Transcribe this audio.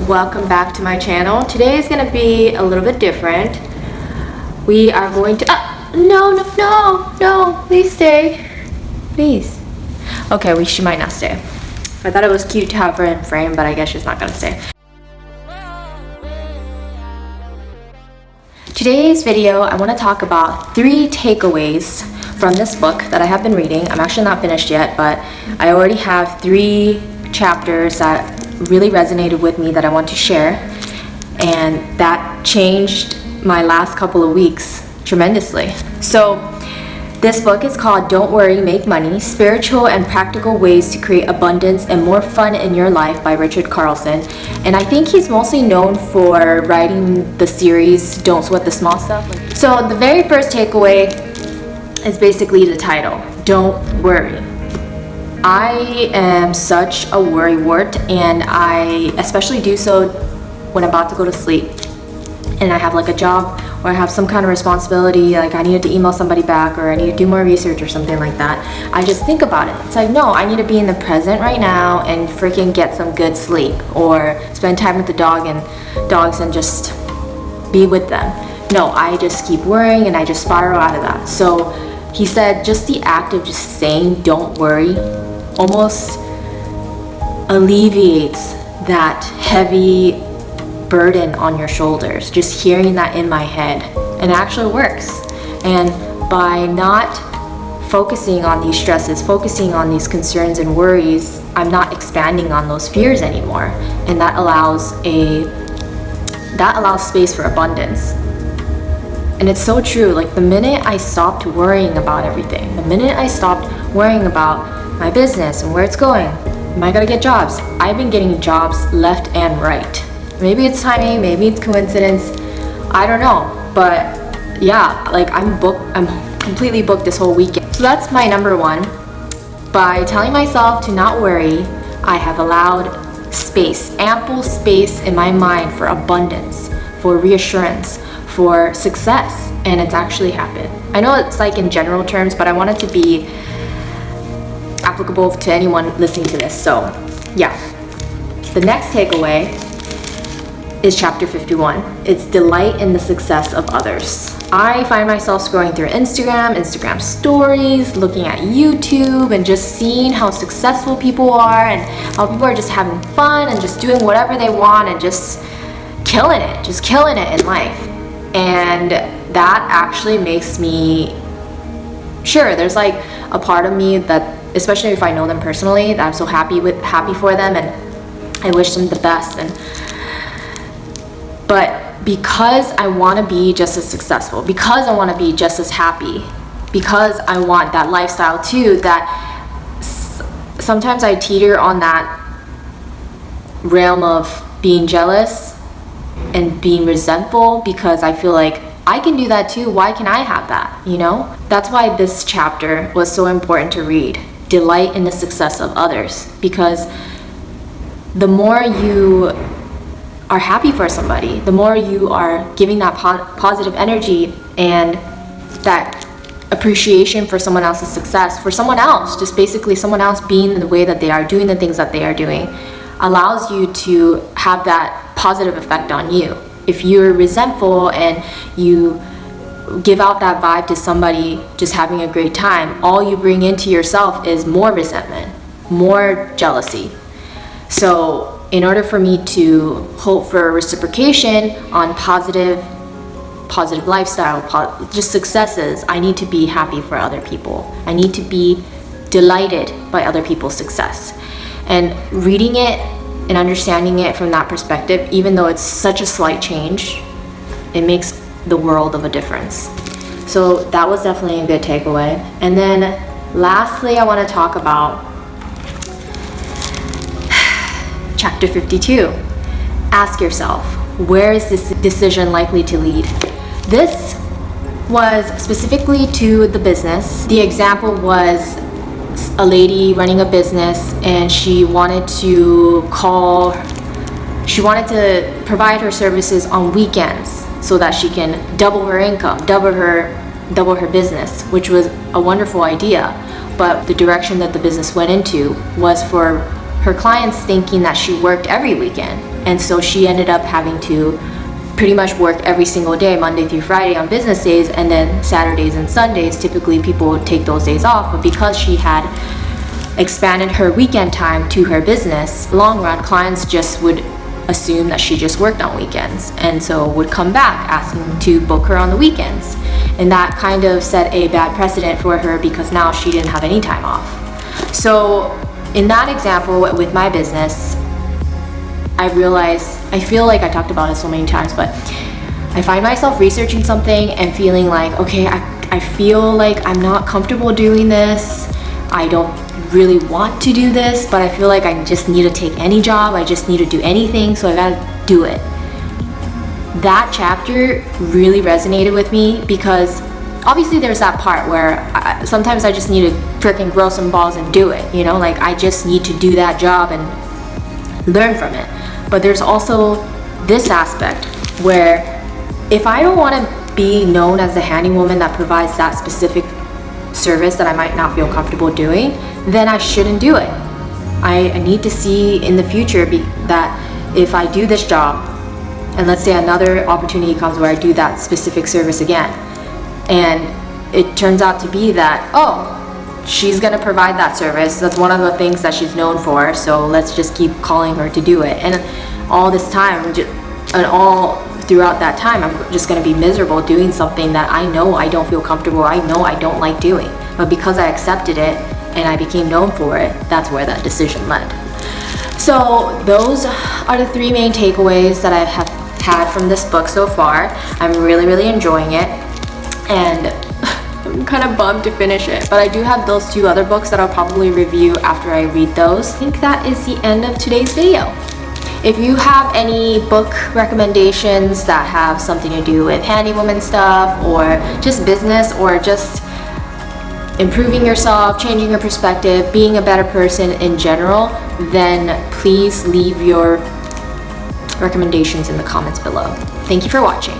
welcome back to my channel. Today is going to be a little bit different. We are going to no, please stay, please. Okay, she might not stay. I thought it was cute to have her in frame, but I guess she's not gonna stay. Today's video, I want to talk about 3 takeaways from this book that I have been reading. I'm actually not finished yet, but I already have 3 chapters that really resonated with me that I want to share, and that changed my last couple of weeks tremendously. So this book is called Don't Worry, Make Money: Spiritual and Practical Ways to Create Abundance and More Fun in Your Life by Richard Carlson. And I think he's mostly known for writing the series Don't Sweat the Small Stuff. So the very first takeaway is basically the title, Don't Worry. I am such a worrywart, and I especially do so when I'm about to go to sleep and I have like a job or I have some kind of responsibility, like I needed to email somebody back or I need to do more research or something like that. I just think about it. It's like, no, I need to be in the present right now and freaking get some good sleep, or spend time with the dogs and just be with them. No, I just keep worrying and I just spiral out of that. So he said just the act of just saying don't worry almost alleviates that heavy burden on your shoulders, just hearing that in my head, and it actually works. And by not focusing on these stresses, focusing on these concerns and worries, I'm not expanding on those fears anymore, and that allows space for abundance. And it's so true. Like the minute I stopped worrying about everything, the minute I stopped worrying about my business and where it's going, am I gonna get jobs? I've been getting jobs left and right. Maybe it's timing, maybe it's coincidence, I don't know. But yeah, like I'm completely booked this whole weekend. So that's my number 1. By telling myself to not worry, I have allowed space, ample space in my mind for abundance, for reassurance, for success, and it's actually happened. I know it's like in general terms, but I want it to be applicable to anyone listening to this. So yeah, the next takeaway is chapter 51. It's delight in the success of others. I find myself scrolling through Instagram stories, looking at YouTube, and just seeing how successful people are and how people are just having fun and just doing whatever they want and just killing it in life. And that actually makes me, sure, there's like a part of me that, especially if I know them personally, that I'm so happy for them and I wish them the best. But because I want to be just as successful, because I want to be just as happy, because I want that lifestyle too, that sometimes I teeter on that realm of being jealous and being resentful, because I feel like I can do that too. Why can I have that? You know? That's why this chapter was so important to read. Delight in the success of others, because the more you are happy for somebody, the more you are giving that positive energy and that appreciation for someone else's success, for someone else, just basically someone else being the way that they are, doing the things that they are doing, allows you to have that positive effect on you. If you're resentful and you give out that vibe to somebody just having a great time, all you bring into yourself is more resentment, more jealousy. So in order for me to hope for reciprocation on positive lifestyle, just successes, I need to be happy for other people. I need to be delighted by other people's success. And reading it and understanding it from that perspective, even though it's such a slight change, it makes the world of a difference. So that was definitely a good takeaway. And then lastly, I want to talk about Chapter 52. Ask yourself, where is this decision likely to lead? This was specifically to the business. The example was a lady running a business, and she wanted to provide her services on weekends so that she can double her income, double her business, which was a wonderful idea. But the direction that the business went into was for her clients thinking that she worked every weekend, And so she ended up having to pretty much work every single day, Monday through Friday on business days, and then Saturdays and Sundays, typically people would take those days off. But because she had expanded her weekend time to her business, long run, clients just would assume that she just worked on weekends, and so would come back asking to book her on the weekends. And that kind of set a bad precedent for her because now she didn't have any time off. So in that example with my business, I realized, I feel like I talked about it so many times, but I find myself researching something and feeling like, okay, I feel like I'm not comfortable doing this. I don't really want to do this, but I feel like I just need to take any job. I just need to do anything, so I gotta do it. That chapter really resonated with me because obviously there's that part where sometimes I just need to freaking grow some balls and do it, you know, like I just need to do that job and learn from it. But there's also this aspect where if I don't want to be known as the handy woman that provides that specific service that I might not feel comfortable doing, then I shouldn't do it. I need to see in the future that if I do this job, and let's say another opportunity comes where I do that specific service again, and it turns out to be that, oh, she's gonna provide that service, that's one of the things that she's known for, so let's just keep calling her to do it. And all this time, and all throughout that time, I'm just gonna be miserable doing something that I know I don't feel comfortable, I know I don't like doing. But because I accepted it and I became known for it, that's where that decision led. So those are the 3 main takeaways that I have had from this book so far. I'm really enjoying it, and I'm kind of bummed to finish it, but I do have those 2 other books that I'll probably review after I read those. I think that is the end of today's video. If you have any book recommendations that have something to do with handy woman stuff, or just business, or just improving yourself, changing your perspective, being a better person in general, then please leave your recommendations in the comments below. Thank you for watching.